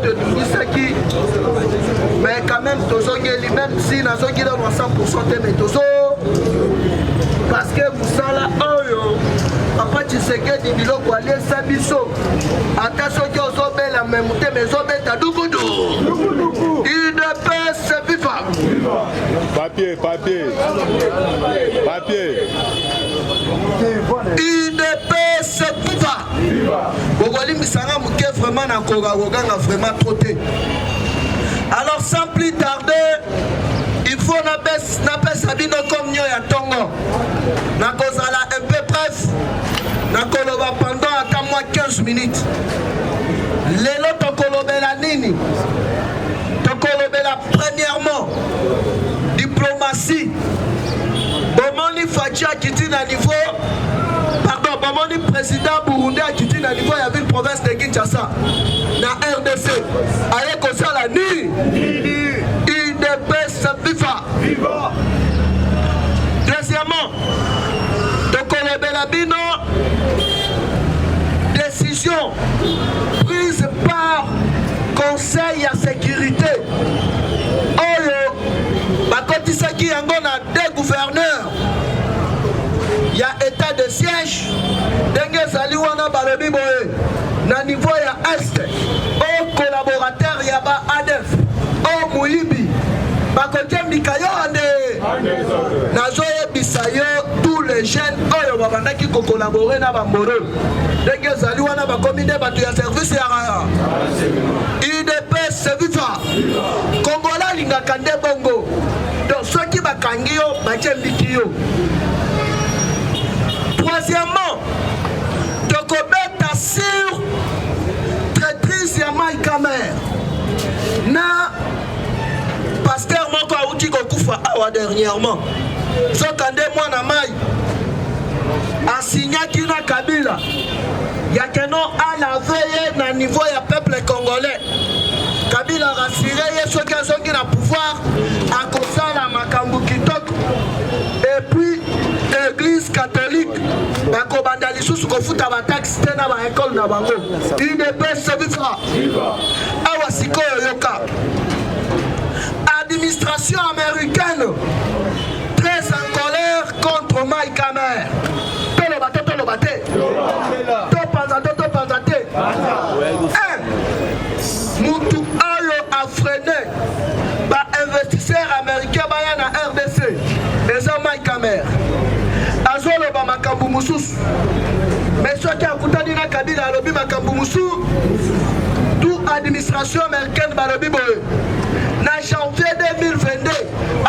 de Tunisaki, mais quand même, même si nous sommes dans 100%, mais parce que vous savez là, papa Tshisekedi biloko alié sabiso ata soki ozobela même te mais ozobeta dukudu UDPS viva papier UDPS viva bokoli misanga muke vraiment na koganga vraiment trop te. Alors sans plus tarder, il faut napesa bino comme nyo ya tongo nakozala un peu bref nakoloba pendant ata moins 15 minutes. Lelo tokolobela nini? Tokolobela premièrement diplomatie. Bomoni Fachi akiti na niveau pardon, bomoni président Burundi akiti na niveau ya ville province de Kinshasa na RDC aye kosala ni UDPS viva. Deuxièmement, tokolobela bino décision prise par Conseil à sécurité oyo bakotisaki yango na deux gouverneurs. Il y a état de siège ndenge ezali wana balobi boye na niveau ya est au collaborateur ya ba ADF au Muyibi bakotia mikayo ande nazoyebisa yo tous les jeunes oyo babandaki kokolaborer na bamboro ndenge ezali wana bakomi nde bato ya service ya UDPS viva kongola alingaka nde bongo donc soki bakangi yo batie mbiki yo. Troisièmement, tokobeta sur traîtrise ya Mike Hammer na pasteur moko auti kokufa awa dernièrement sokande mwana mai asignaki na Kabila yakeno alave ye na niveau ya peuple congolais. Kabila rassuré ye soki azongi na pouvoir akosala makambo kitoko. Et puis église catholique bakobanda lisusu kofuta bataxe te na baekole na bango. UDPS viva awa sikoyo yoka administration américaine très en colère contre Mike Hammer. Tolobate topanzate mutu oyo a freiné ba investisseur américain baya na RDC eza Mike Hammer azoloba makambo mususu mais soki akutani na Kabila alobi makambo mususu tout administration américaine balobi boye na janvier 2022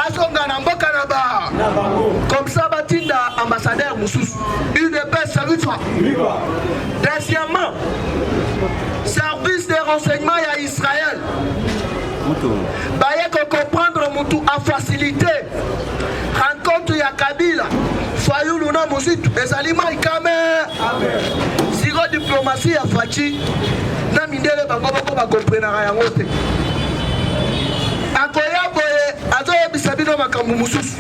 azonga na mboka na ba comme ça batinda ambassadeur mususu UDPS viva. Deuxièmement, service de renseignement ya Israël baye ko comprendre mutu a facilité rencontre ya Kabila Fayulu na Muzitu ezali Mike Hammer siro diplomatie ya Fachi na mindele bango bako ba comprendre yango te akoya boye azoyebisa bino makambo mususu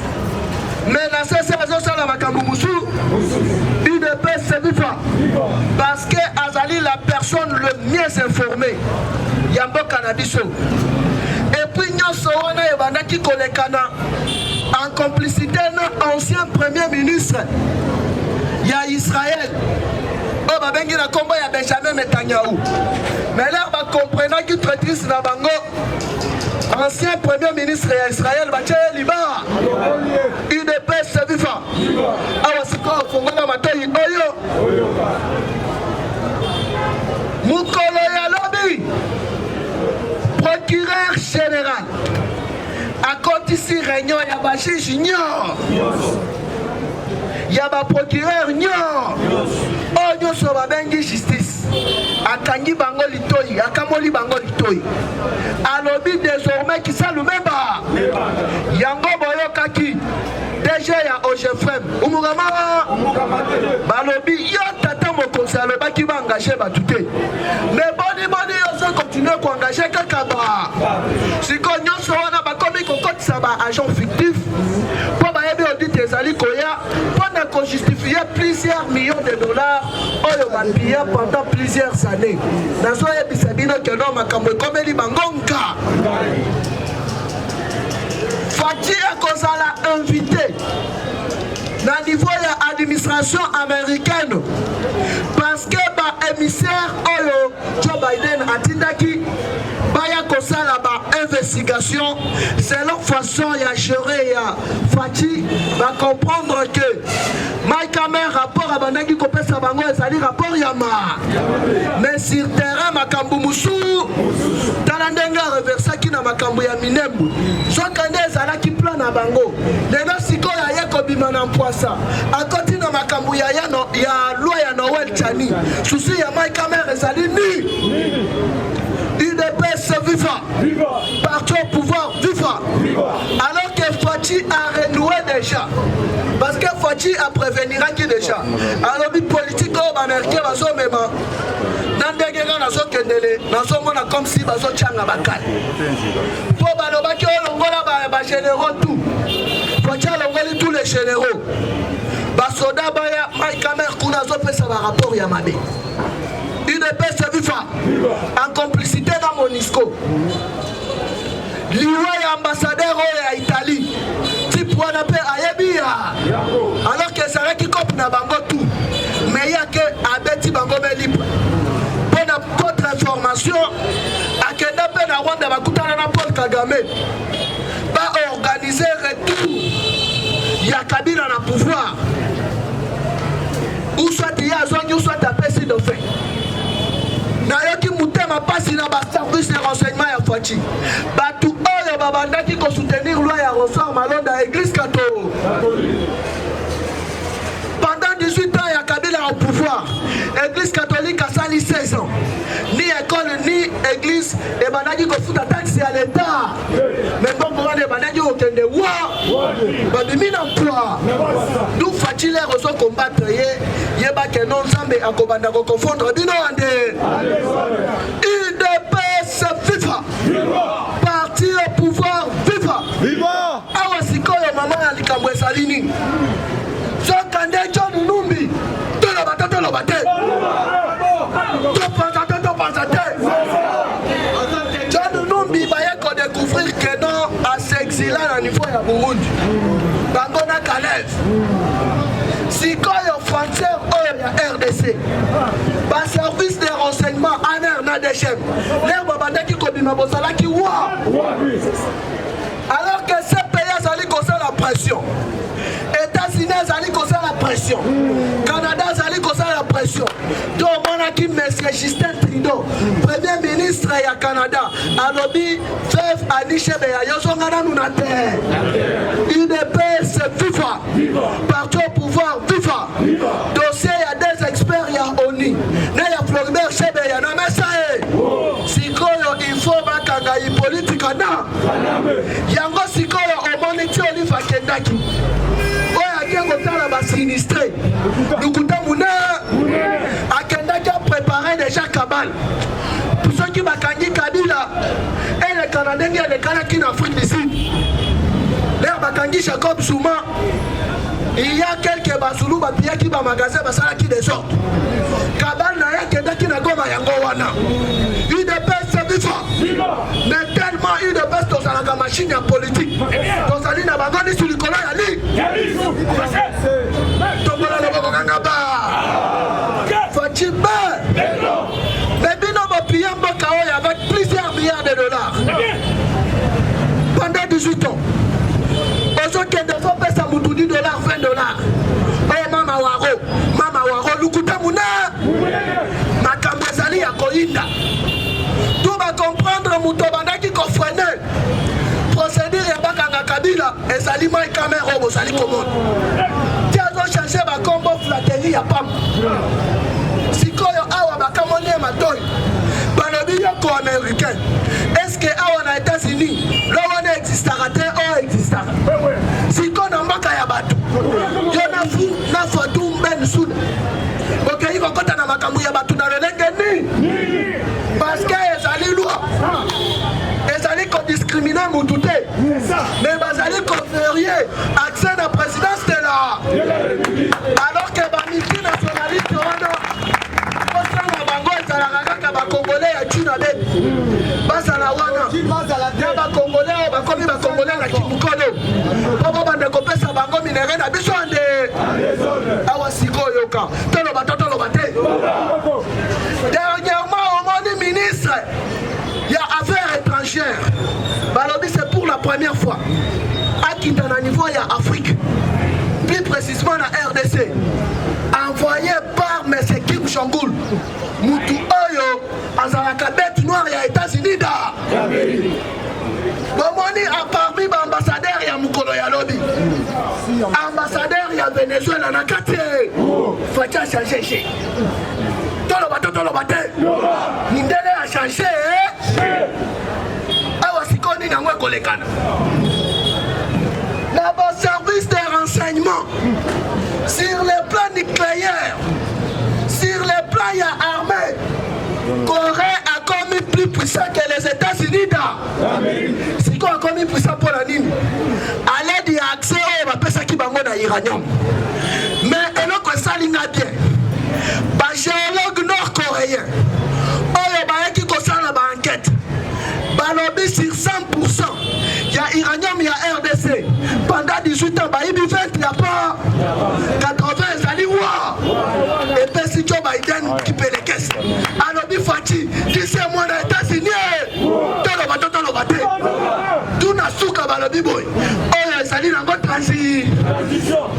mais na sese azosala makambo mususu UDPS viva parce que azali la personne le mieux informée ya mboka na biso. Et puis nyonso wana ebandaki kolekana en complicité na ancien premier ministre ya Israël oyo babengi na kombo ya Benjamin Netanyahu. Mais là bakomprenaki traîtrise na bango ancien premier ministre ya Israël batie liba UDPS viva awa sikoyo fongola matoi oyo mukolo ya lobi procureur général akotisi réunion ya bajuge ya baprocureur oyo nyonso babengi justice akangi bango litoi akamoli bango litoi alobi désormais kisalumeba yango boyokaki DG ya OGFM umugama balobi yo tata mokonzi alobaki baengage batu te mais boni yozo continue koengage kaka ba siko nyonso wana bakomi kokotisa ba agent fictif mpo bayebi audit ezali koya mpo na kojustifier confié plusieurs millions de dollars oyo bapilla pendant plusieurs années. Nazoyebisa bino ke no makambo ekomeli bangonka. Fati akozala invité na niveau ya administration américaine parce que ba émissaire oyo Joe Biden atindaki baya kosala ba investigation. C'est leur façon ya gérer ya Fati va comprendre que Mike Hammer rapport à bandaki kopesa bango ezali rapport ya ma mais sur terrain makambu musu talandenga reversaki na makambu ya minembu sokande ezalaki plan na bango lelo sikoyo ya kobima na mpwasa akoti na makambu ya loi ya Noël Chani souci ya Mike Hammer ezali ni UDPS viva, parti au pouvoir viva. Alors que Fati a renoué déjà. Parce que Fati a prévenu qui déjà. Alors le politique américain va se mettre dans des guerres dans son kendele, dans son monde comme si baso changa bakal. Pour balobaki longola ba généraux tout. Fati a longoli tous les généraux. Basoda baya Mike Hammer kuna zo pesa ba rapport ya mabe. UDPS viva en complicité dans Monisco. Liwa ya ambassadeur ya Italie. Type wana pe ayebia. Alors que ça qui copie na bango tout. Mais il y a que abeti bango me libre. Pour notre information, à Kenda pe na Rwanda bakutana na Paul Kagame. Ba organiser retour. Ya Kabila na pouvoir. Ou soit il y a zone ou soit tapé si de fait. Nayoki mutema pasi na ba service de renseignement ya Fati. Batu oyo babandaki ko soutenir loi ya réforme alonda église catholique. Pendant 18 ans ya Kabila au pouvoir, église catholique a sali 16 ans. Ni école ni église et bandaki ko futa taxe à l'état. Mais bon pour les bandaki au kende wa. Babimi na emploi. D'où Fati les reso combattre yeba ke non sambe akobanda ko confondre bino ande. UDPS viva. Parti au pouvoir viva. Viva. Awa sikoyo mama ya likambo esalini. Sokande John Numbi. Tolo bate. John Numbi va ko découvrir que non à s'exiler à niveau ya Burundi. Bangona Kalev. Sikoyo français oyo ya RDC. Ba service de renseignement ANR na déchem. L'air babandaki kobima bosala ki wa. Alors que ces pays zali kosa la pression. États-Unis zali kosa la pression. Canada zali kosa la pression. Donc on a qui monsieur Justin Trudeau, premier ministre ya Canada, alobi Fev Anichebe ya yozongana nunate. UDPS viva. Parti au pouvoir viva. Dossier ya des experts ya ONU. Ne ya Floribert Chebe ya na mesae. Sikoyo il faut bakanga i politique na. Yango sikoyo omoniti olifa kendaki. Oya kotala ba sinistré. Lukuta muna akendaki a préparé déjà cabale. Pour ceux qui bakangi Kabila et les Canadiens et les Canadiens en Afrique du Sud. L'air bakangi Jacob Zuma. Il y a quelques basoulou bapia qui ba magasin basala qui des autres. Kabal na ya kendaki na goma yango wana. UDPS viva. Mais tellement UDPS dans la machine ya politique. Dans la ligne à bagani sur le colon ya li. Tombola le boko kangaba. Fatima. Mais bino bapia mboka oyo avec plusieurs milliards de dollars. Pendant 18 ans. Aujourd'hui, il faut payer $10, $20. Oh, Mama Waro, Lukuta Mouna, Makamazali à Koïda. Tout va comprendre Moutobanda qui confrène. Procédure et Bakanga Kabila, et Salima et Kamero, vous allez comment. Tu as changé ma combo flatterie à Pam. Si Koyo Awa Bakamone Matoy, Banobi Yoko américain. Est-ce que Awa na États-Unis, l'Awa existera ou existera? Si qu'on a mbaka ya batu, yo na fatu mben sud. Ok, il va kota na makambu ya batu na relenge ni. Parce que ezali loi. Ezali ko discriminer mutute. Mais bazali ko férier accès à la présidence de la. Alors que Congolais à Tunabe. Basala wana. Ya ba Congolais ba komi ba Congolais na Kimukolo. Papa bande kopesa bango minere na biso ande. Awa siko yoka. Tolo bate. Dernièrement au monde ministre, il y a affaires étrangères. Balobi c'est pour la première fois. À Kintana niveau il y a Afrique. Plus précisément la RDC. Envoyé par M. Kim Jong-un. Moutou Oyo, Azalaka bête noire, il y a États-Unis da. Bomoni a parmi l'ambassadeur, il y a Mukolo Yalobi. Ambassadeur, il y a Venezuela, Nakate. Fatia changé. Tolo bate. Mindele a changé. Awa sikoni na mwe kolekana. D'abord, service de renseignement sur le plan nucléaire, sur le plan armé. Corée a commis plus puissant que les États-Unis. C'est quoi a commis puissant pour la ligne? À l'aide de accès au Bapesa qui bango na Iranium. Mais elle a ça bien. Ba géologue nord-coréen. Oyo ba qui concerne la enquête. Balobi sur 100%. Il y a Iranium, il y a RDC. Pendant 18 ans, il y a 20, il n'y a pas 80, ça dit wow. Et puis si Joe Biden qui paie les caisses. Alors, il faut dire, d'ici un mois dans les États-Unis, tolo bate. Tout n'a souka balobi boy. Oh, ça dit dans votre transition.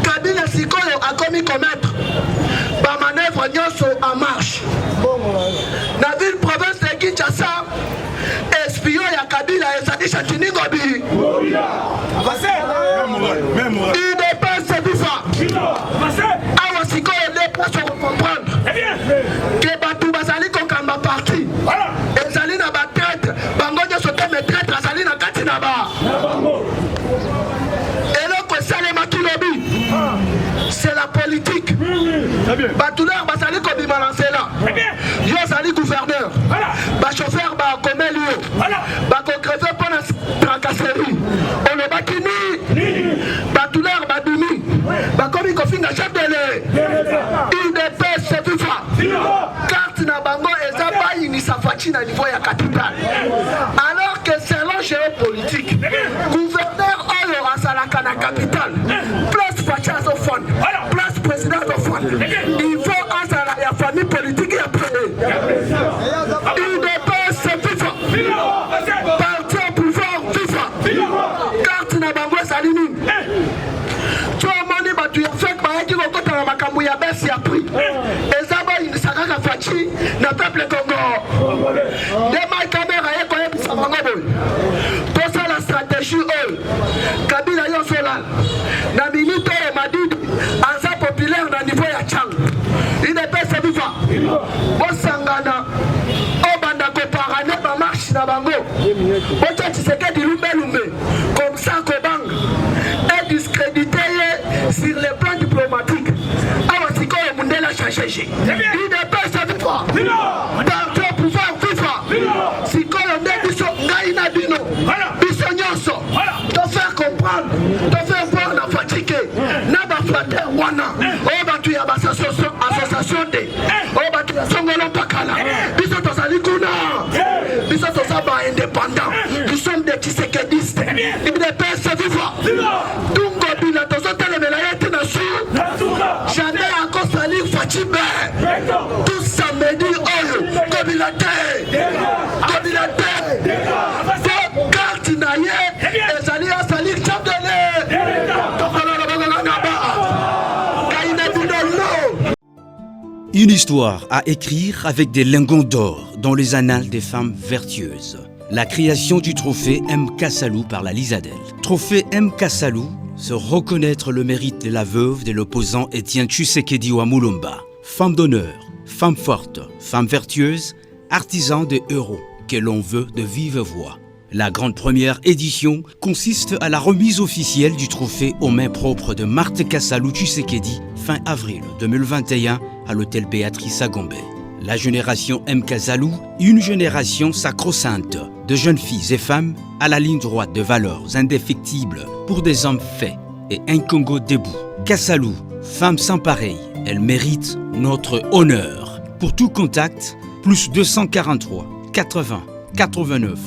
Kabila Sikoyo a commis commettre. Ba manœuvre Nyonso en marche. Dans la ville province de Kinshasa, espion ya Kabila et Sadi Chatini Gobi. Il dépense ses bouffons. Awa Sikoyo les places pour comprendre. Que Batou Basali Kokamba parti. Et Zali na ba traite. Bango Nyonso te me traite. Zali na kati na ba. Et là, que Salema Kilobi. C'est la politique. Batouleur Basali Kobi Malancela. Yo Zali gouverneur. Ba chauffeur ba Komelio. Ba concréter pour la tracasserie. On le bakini. Batouleur Badoumi. Ba komi kofinga chef de l'E. Il dépêche ce FIFA. Carte na bango et Zaba Inisafati na niveau ya capitale. Alors que selon géopolitique, gouverneur Oyo Asalaka na capitale. Place Facha au fond. Place président au fond. Il faut Asala la famille politique et après. Il dépasse ce FIFA. Parti au pouvoir FIFA. Carte na bango Salini. Tu as demandé que tu as fait que tu as fait que tu as pris. Et ça va, il s'est fait dans le peuple Congo. Des mailles caméras et quand même, ça va. Pour ça, la stratégie, Kabila Yosolal, dans la minute, m'a dit, en sa populaire, dans le niveau de Tchang, il n'est pas ce vivant. Bon Sangana, au Bandako Parane, ma marche dans Bango. Bon, tu sais que tu l'oumé, comme ça, Kobang, est discrédité sur le plan diplomatique. Alors, c'est quoi le monde l'a changé? Il n'est pas ce vivant. Dans le pouvoir vivant. C'est quoi le monde qui sont Gaïna Dino, Bisso Nyonso, de faire comprendre, de faire voir la fatigue. N'a pas flatté Wana. Oh, bah, tu as ma association de. Oh, bah, tu as son golon Pakala. Bisso Tosalikuna. Bisso Tosaba indépendant. Nous sommes des Tshisekedistes. Il n'est pas ce vivant. Dungo Bila Tosote le Melayete Nasu. Jamais encore salir Fatime. Tout ça me dit Oyo. Kobilate. Carte Naye. Et Zalia salir Chabdele. Une histoire à écrire avec des lingots d'or dans les annales des femmes vertueuses. La création du trophée M. Kassalou par la Lisadelle. Trophée M. Kassalou, se reconnaître le mérite de la veuve de l'opposant Étienne Tshisekedi Wamulomba. Femme d'honneur, femme forte, femme vertueuse, artisan de héros que l'on veut de vive voix. La grande première édition consiste à la remise officielle du trophée aux mains propres de Marthe Kassalou Tshisekedi fin avril 2021 à l'hôtel Béatrice à Gombe. La génération M. Kassalou, une génération sacro-sainte de jeunes filles et femmes à la ligne droite de valeurs indéfectibles pour des hommes faits et un Congo debout. Kassalou, femme sans pareil, elle mérite notre honneur. Pour tout contact, plus 243 80 89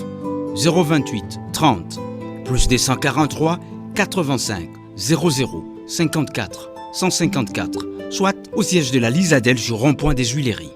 028 30 plus 243 85 00 54 154, soit au siège de la Lisadel sur rond-point des Huileries.